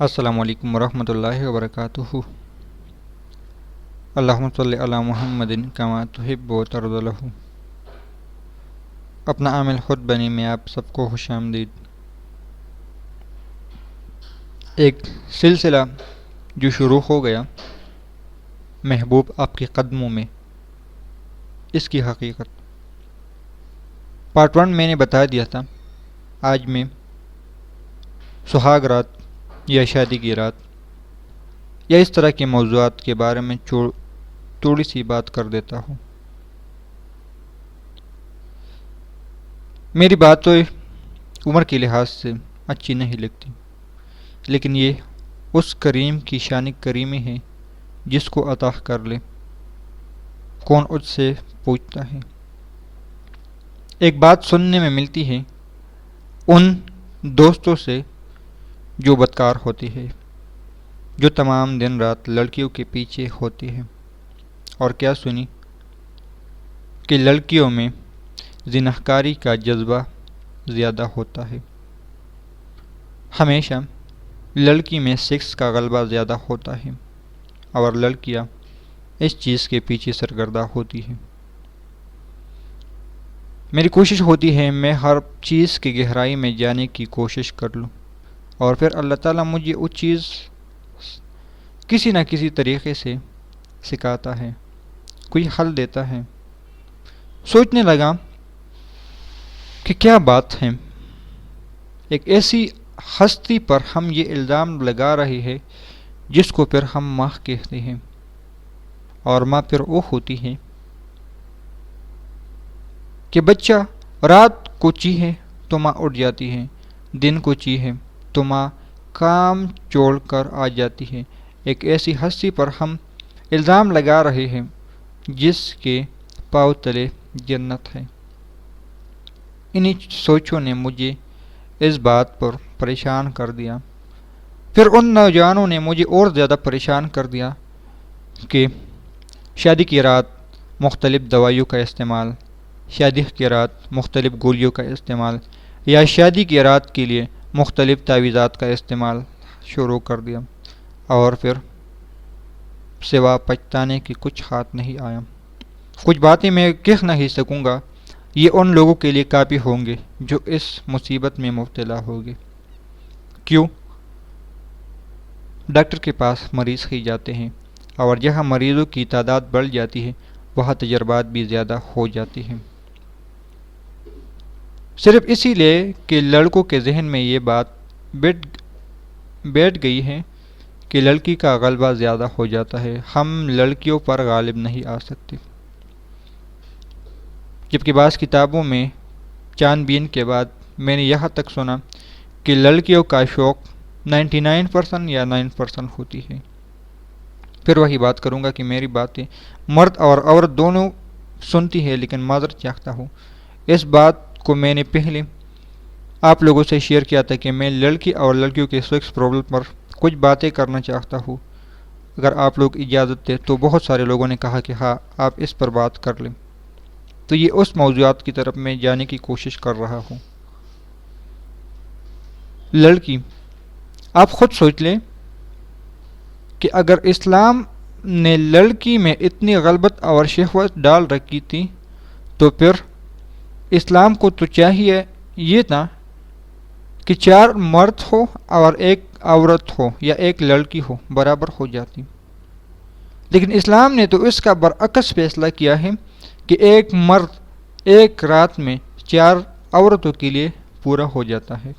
السلام علیکم ورحمۃ اللہ وبرکاتہ۔ اللہم صلی علی محمد کما تحب و ترضی لہ۔ اپنا عامل خود بنی میں آپ سب کو خوش آمدید۔ ایک سلسلہ جو شروع ہو گیا، محبوب آپ کے قدموں میں، اس کی حقیقت پارٹ 1 میں نے بتا دیا تھا۔ آج میں سہاگ رات یا شادی کی رات یا اس طرح کے موضوعات کے بارے میں تھوڑی سی بات کر دیتا ہوں۔ میری بات تو عمر کے لحاظ سے اچھی نہیں لگتی، لیکن یہ اس کریم کی شان کریمی ہے جس کو عطا کر لے کون اس سے پوچھتا ہے۔ ایک بات سننے میں ملتی ہے ان دوستوں سے جو بدکار ہوتی ہے، جو تمام دن رات لڑکیوں کے پیچھے ہوتی ہے، اور کیا سنی کہ لڑکیوں میں زناکاری کا جذبہ زیادہ ہوتا ہے۔ ہمیشہ لڑکی میں سیکس کا غلبہ زیادہ ہوتا ہے اور لڑکیاں اس چیز کے پیچھے سرگردہ ہوتی ہیں۔ میری کوشش ہوتی ہے میں ہر چیز کی گہرائی میں جانے کی کوشش کر لوں، اور پھر اللہ تعالیٰ مجھے وہ چیز کسی نہ کسی طریقے سے سکھاتا ہے، کوئی حل دیتا ہے۔ سوچنے لگا کہ کیا بات ہے، ایک ایسی ہستی پر ہم یہ الزام لگا رہے ہیں جس کو پھر ہم ماں کہتے ہیں، اور ماں پھر وہ ہوتی ہے کہ بچہ رات کو چیخے تو ماں اٹھ جاتی ہے، دن کو چیخے تو ماں کام چھوڑ کر آ جاتی ہے۔ ایک ایسی ہستی پر ہم الزام لگا رہے ہیں جس کے پاؤں تلے جنت ہے۔ انہی سوچوں نے مجھے اس بات پر پریشان کر دیا۔ پھر ان نوجوانوں نے مجھے اور زیادہ پریشان کر دیا کہ شادی کی رات مختلف دوائیوں کا استعمال، شادی کی رات مختلف گولیوں کا استعمال، یا شادی کی رات کے لیے مختلف تعویذات کا استعمال شروع کر دیا، اور پھر سوا پچھتانے کی کچھ ہاتھ نہیں آیا۔ کچھ باتیں میں کہہ نہیں سکوں گا، یہ ان لوگوں کے لیے کافی ہوں گے جو اس مصیبت میں مبتلا ہوگے۔ کیوں؟ ڈاکٹر کے پاس مریض ہی جاتے ہیں، اور جہاں مریضوں کی تعداد بڑھ جاتی ہے وہاں تجربات بھی زیادہ ہو جاتی ہیں۔ صرف اسی لیے کہ لڑکوں کے ذہن میں یہ بات بیٹھ گئی ہے کہ لڑکی کا غلبہ زیادہ ہو جاتا ہے، ہم لڑکیوں پر غالب نہیں آ سکتے۔ جبکہ بعض کتابوں میں چھان بین کے بعد میں نے یہاں تک سنا کہ لڑکیوں کا شوق 99% یا 9% ہوتی ہے۔ پھر وہی بات کروں گا کہ میری باتیں مرد اور عورت دونوں سنتی ہے، لیکن معذرت چاہتا ہوں، اس بات کو میں نے پہلے آپ لوگوں سے شیئر کیا تھا کہ میں لڑکی اور لڑکیوں کے سیکس پرابلم پر کچھ باتیں کرنا چاہتا ہوں۔ اگر آپ لوگ اجازت دیں تو بہت سارے لوگوں نے کہا کہ ہاں آپ اس پر بات کر لیں، تو یہ اس موضوعات کی طرف میں جانے کی کوشش کر رہا ہوں۔ لڑکی، آپ خود سوچ لیں کہ اگر اسلام نے لڑکی میں اتنی غلبت اور شہوت ڈال رکھی تھی تو پھر اسلام کو تو چاہیے یہ تھا کہ 4 مرد ہو اور 1 عورت ہو یا 1 لڑکی ہو، برابر ہو جاتی۔ لیکن اسلام نے تو اس کا برعکس فیصلہ کیا ہے کہ 1 مرد ایک رات میں 4 عورتوں کے لیے پورا ہو جاتا ہے۔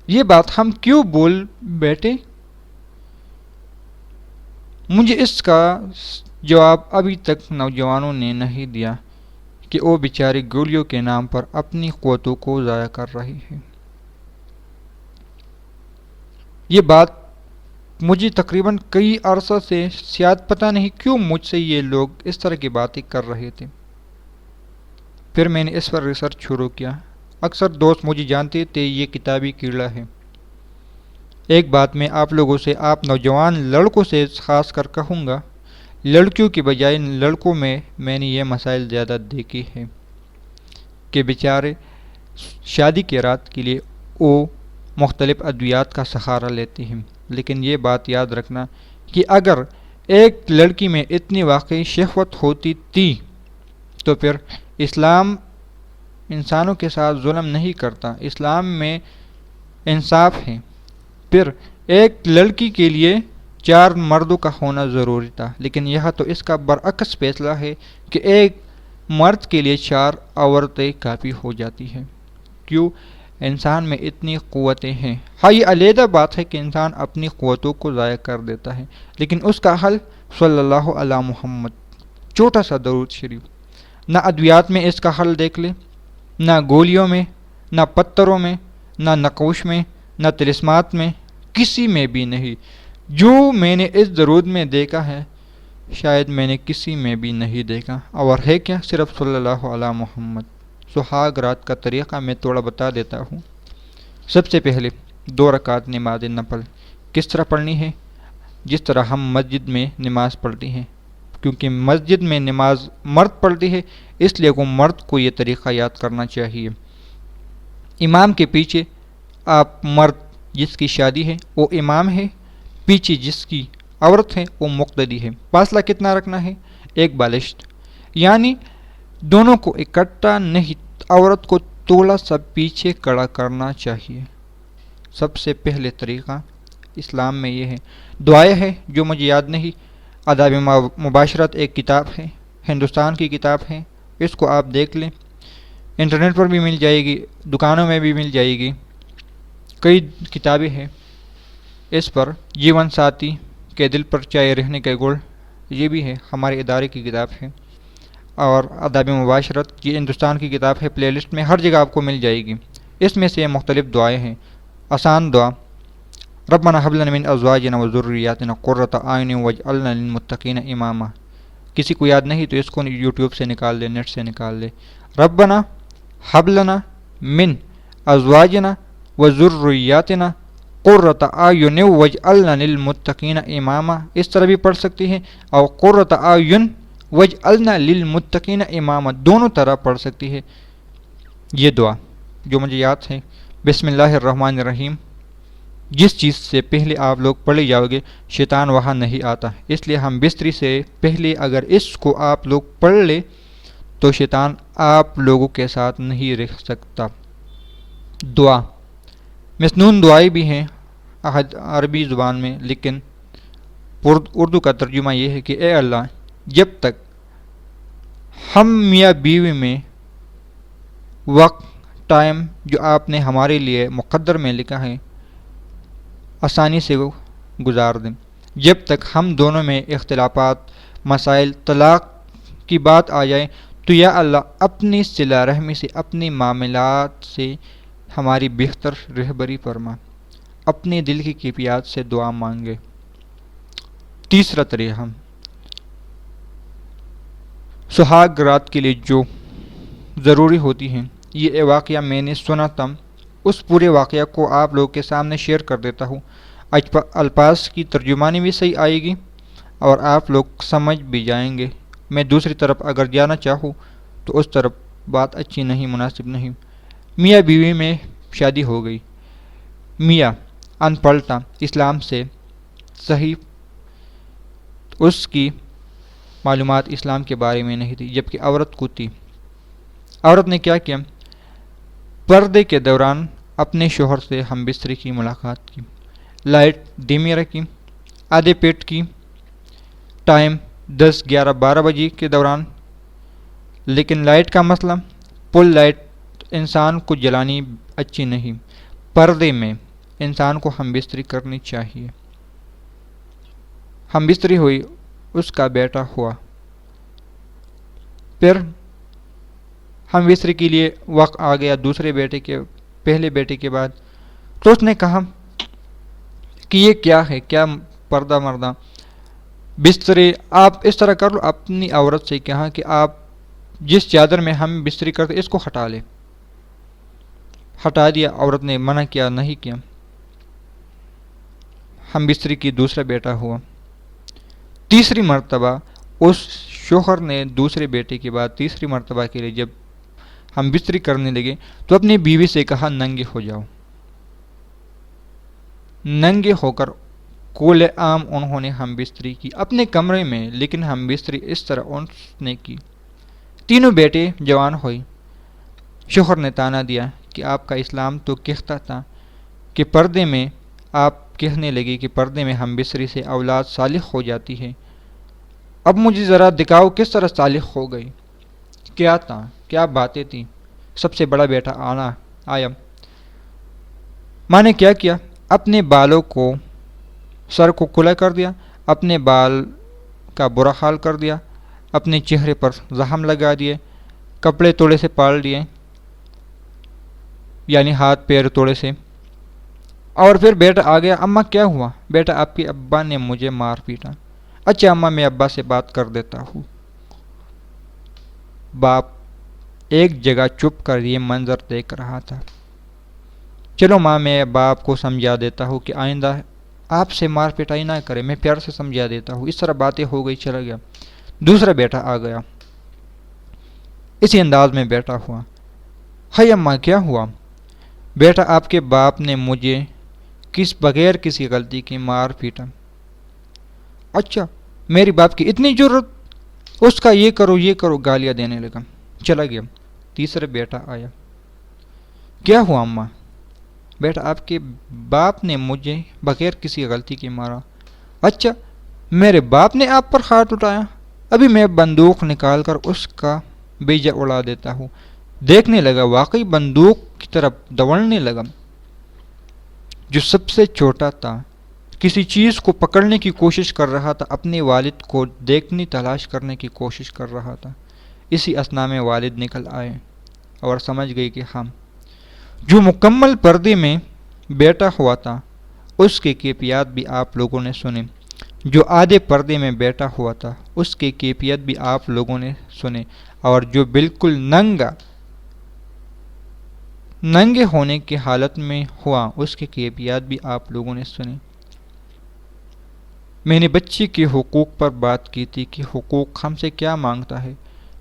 یہ بات ہم کیوں بول بیٹھے؟ مجھے اس کا جواب ابھی تک نوجوانوں نے نہیں دیا کہ وہ بیچارے گولیوں کے نام پر اپنی قوتوں کو ضائع کر رہے ہیں۔ یہ بات مجھے تقریباً کئی عرصہ سے شاید پتہ نہیں کیوں مجھ سے یہ لوگ اس طرح کی باتیں کر رہے تھے۔ پھر میں نے اس پر ریسرچ شروع کیا۔ اکثر دوست مجھے جانتے تھے یہ کتابی کیڑا ہے۔ ایک بات میں آپ لوگوں سے، آپ نوجوان لڑکوں سے خاص کر کہوں گا، لڑکیوں کی بجائے لڑکوں میں نے یہ مسائل زیادہ دیکھے ہیں کہ بیچارے شادی کی رات کے لیے وہ مختلف ادویات کا سہارا لیتی ہیں، لیکن یہ بات یاد رکھنا کہ اگر ایک لڑکی میں اتنی واقعی شہوت ہوتی تھی تو پھر اسلام انسانوں کے ساتھ ظلم نہیں کرتا، اسلام میں انصاف ہے۔ پھر ایک لڑکی کے لیے 4 مردوں کا ہونا ضروری تھا، لیکن یہاں تو اس کا برعکس فیصلہ ہے کہ ایک مرد کے لیے 4 عورتیں کافی ہو جاتی ہیں۔ کیوں؟ انسان میں اتنی قوتیں ہیں۔ ہاں، یہ علیحدہ بات ہے کہ انسان اپنی قوتوں کو ضائع کر دیتا ہے، لیکن اس کا حل صلی اللہ علی محمد، چھوٹا سا درود شریف۔ نہ ادویات میں اس کا حل دیکھ لے، نہ گولیوں میں، نہ پتھروں میں، نہ نقوش میں، نہ طلسمات میں، کسی میں بھی نہیں۔ جو میں نے اس درود میں دیکھا ہے شاید میں نے کسی میں بھی نہیں دیکھا، اور ہے کیا؟ صرف صلی اللہ علی محمد۔ سہاگ رات کا طریقہ میں تھوڑا بتا دیتا ہوں۔ سب سے پہلے 2 رکعت نماز نفل کس طرح پڑھنی ہے؟ جس طرح ہم مسجد میں نماز پڑھتی ہیں، کیونکہ مسجد میں نماز مرد پڑھتی ہے، اس لیے وہ مرد کو یہ طریقہ یاد کرنا چاہیے۔ امام کے پیچھے آپ مرد جس کی شادی ہے وہ امام ہے، پیچھے جس کی عورت ہے وہ مقتدی ہے۔ فاصلہ کتنا رکھنا ہے؟ 1 بالشت، یعنی دونوں کو اکٹھا نہیں، عورت کو تھوڑا سا پیچھے کھڑا کرنا چاہیے۔ سب سے پہلے طریقہ اسلام میں یہ ہے۔ دعائیں ہے جو مجھے یاد نہیں۔ آداب مباشرت ایک کتاب ہے، ہندوستان کی کتاب ہے، اس کو آپ دیکھ لیں، انٹرنیٹ پر بھی مل جائے گی، دکانوں میں بھی مل جائے گی، کئی کتابیں ہیں اس پر۔ جیون ساتھی کے دل پر چائے رہنے کے گڑ، یہ بھی ہے، ہمارے ادارے کی کتاب ہے۔ اور آداب مباشرت یہ ہندوستان کی کتاب ہے، پلے لسٹ میں ہر جگہ آپ کو مل جائے گی۔ اس میں سے مختلف دعائیں ہیں۔ آسان دعا، ربنا ہب لنا من ازواجنا وذریاتنا قرۃ اعین واجعلنا للمتقین اماما۔ کسی کو یاد نہیں تو اس کو یوٹیوب سے نکال لے، نیٹ سے نکال لے۔ ربنا ہب لنا من ازواجنا وذریاتنا قرۃ اعین واجعلنا للمتقین اماما، اس طرح بھی پڑھ سکتی ہیں، اور قرۃ اعین واجعلنا للمتقین اماما، دونوں طرح پڑھ سکتی ہے۔ یہ دعا جو مجھے یاد ہے، بسم اللہ الرحمن الرحیم، جس چیز سے پہلے آپ لوگ پڑھے جاؤ گے شیطان وہاں نہیں آتا، اس لیے ہم بستری سے پہلے اگر اس کو آپ لوگ پڑھ لے تو شیطان آپ لوگوں کے ساتھ نہیں رہ سکتا۔ دعا مسنون دعائیں بھی ہیں عربی زبان میں، لیکن اردو کا ترجمہ یہ ہے کہ اے اللہ، جب تک ہم میاں بیوی میں وقت، ٹائم جو آپ نے ہمارے لیے مقدر میں لکھا ہے آسانی سے گزار دیں، جب تک ہم دونوں میں اختلافات، مسائل، طلاق کی بات آ جائے تو یا اللہ اپنی صلہ رحمی سے، اپنی معاملات سے ہماری بہتر رہبری فرما، اپنے دل کی کیفیات سے دعا مانگے۔ تیسرا طریقہ، سہاگ رات کے لیے جو ضروری ہوتی ہیں، یہ واقعہ میں نے سنا تھا، اس پورے واقعہ کو آپ لوگوں کے سامنے شیئر کر دیتا ہوں۔ الفاظ کی ترجمانی بھی صحیح آئے گی اور آپ لوگ سمجھ بھی جائیں گے۔ میں دوسری طرف اگر جانا چاہوں تو اس طرف بات اچھی نہیں، مناسب نہیں۔ میاں بیوی میں شادی ہو گئی، میاں ان پڑھ تھا، اسلام سے صحیح اس کی معلومات اسلام کے بارے میں نہیں تھی، جبکہ عورت کو تھی۔ عورت نے کیا کیا؟ پردے کے دوران اپنے شوہر سے ہم بستری کی ملاقات کی، لائٹ دھیمی رکھی، آدھے پیٹ کی، ٹائم 10، 11، 12 بجے کے دوران۔ لیکن لائٹ کا مسئلہ، پل لائٹ انسان کو جلانی اچھی نہیں، پردے میں انسان کو ہم بستری کرنی چاہیے۔ ہم بستری ہوئی، اس کا بیٹا ہوا، پھر ہم بستری کے لیے وقت آ گیا دوسرے بیٹے کے، پہلے بیٹے کے بعد، تو اس نے کہا کہ یہ کیا ہے، کیا پردہ مردہ بستری، آپ اس طرح کر لو۔ اپنی عورت سے کہا کہ آپ جس چادر میں ہم بستری کرتے اس کو ہٹا لے، ہٹا دیا، عورت نے منع کیا، نہیں کیا، ہم بستری کی دوسرا بیٹا ہوا۔ تیسری مرتبہ اس شوہر نے دوسرے بیٹے کے بعد تیسری مرتبہ کے لیے جب ہم بستری کرنے لگے تو اپنی بیوی سے کہا ننگے ہو جاؤ، ننگے ہو کر کولے عام انہوں نے ہم بستری کی اپنے کمرے میں، لیکن ہم بستری اس طرح انہوں نے کی۔ تینوں بیٹے جوان ہوئے۔ شوہر نے تانا دیا کہ آپ کا اسلام تو کہتا تھا کہ پردے میں، آپ کہنے لگی کہ پردے میں ہم بستری سے اولاد صالح ہو جاتی ہے۔ اب مجھے ذرا دکھاؤ کس طرح صالح ہو گئی، کیا تھا، کیا باتیں تھیں۔ سب سے بڑا بیٹا آیا۔ ماں نے کیا کیا؟ اپنے بالوں کو، سر کو کھلا کر دیا، اپنے بال کا برا حال کر دیا، اپنے چہرے پر زخم لگا دیے، کپڑے توڑے سے پال دیے، یعنی ہاتھ پیر توڑے سے۔ اور پھر بیٹا آ گیا۔ اماں کیا ہوا؟ بیٹا آپ کے ابا نے مجھے مار پیٹا۔ اچھا اماں میں ابا سے بات کر دیتا ہوں۔ باپ ایک جگہ چھپ کر یہ منظر دیکھ رہا تھا۔ چلو ماں میں باپ کو سمجھا دیتا ہوں کہ آئندہ آپ سے مار پٹائی نہ کرے، میں پیار سے سمجھا دیتا ہوں۔ اس طرح باتیں ہو گئی، چلا گیا۔ دوسرا بیٹا آ گیا، اسی انداز میں بیٹھا ہوا۔ ہے اماں کیا ہوا؟ بیٹا آپ کے باپ نے مجھے بغیر کسی غلطی کے مار پیٹا۔ اچھا میری باپ کی اتنی جرت، اس کا یہ کرو گالیاں دینے لگا، چلا گیا۔ تیسرا بیٹا آیا۔ کیا ہوا اماں؟ بیٹا آپ کے باپ نے مجھے بغیر کسی غلطی کے مارا۔ اچھا میرے باپ نے آپ پر ہاتھ اٹھایا؟ ابھی میں بندوق نکال کر اس کا بیجا اڑا دیتا ہوں۔ دیکھنے لگا، واقعی بندوق کی طرف دوڑنے لگا۔ جو سب سے چھوٹا تھا کسی چیز کو پکڑنے کی کوشش کر رہا تھا، اپنے والد کو دیکھنے تلاش کرنے کی کوشش کر رہا تھا۔ اسی اثنا میں والد نکل آئے اور سمجھ گئی کہ ہم جو مکمل پردے میں بیٹھا ہوا تھا اس کے کیفیات بھی آپ لوگوں نے سنے، جو آدھے پردے میں بیٹھا ہوا تھا اس کے کیفیت بھی آپ لوگوں نے سنے، اور جو بالکل ننگے ہونے کی حالت میں ہوا اس کے کیفیات بھی آپ لوگوں نے سنے۔ میں نے بچے کے حقوق پر بات کی تھی کہ حقوق ہم سے کیا مانگتا ہے۔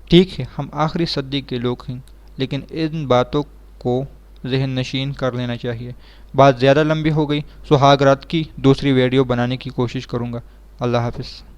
ٹھیک ہے ہم آخری صدی کے لوگ ہیں، لیکن ان باتوں کو ذہن نشین کر لینا چاہیے۔ بات زیادہ لمبی ہو گئی، سہاگ رات کی دوسری ویڈیو بنانے کی کوشش کروں گا۔ اللہ حافظ۔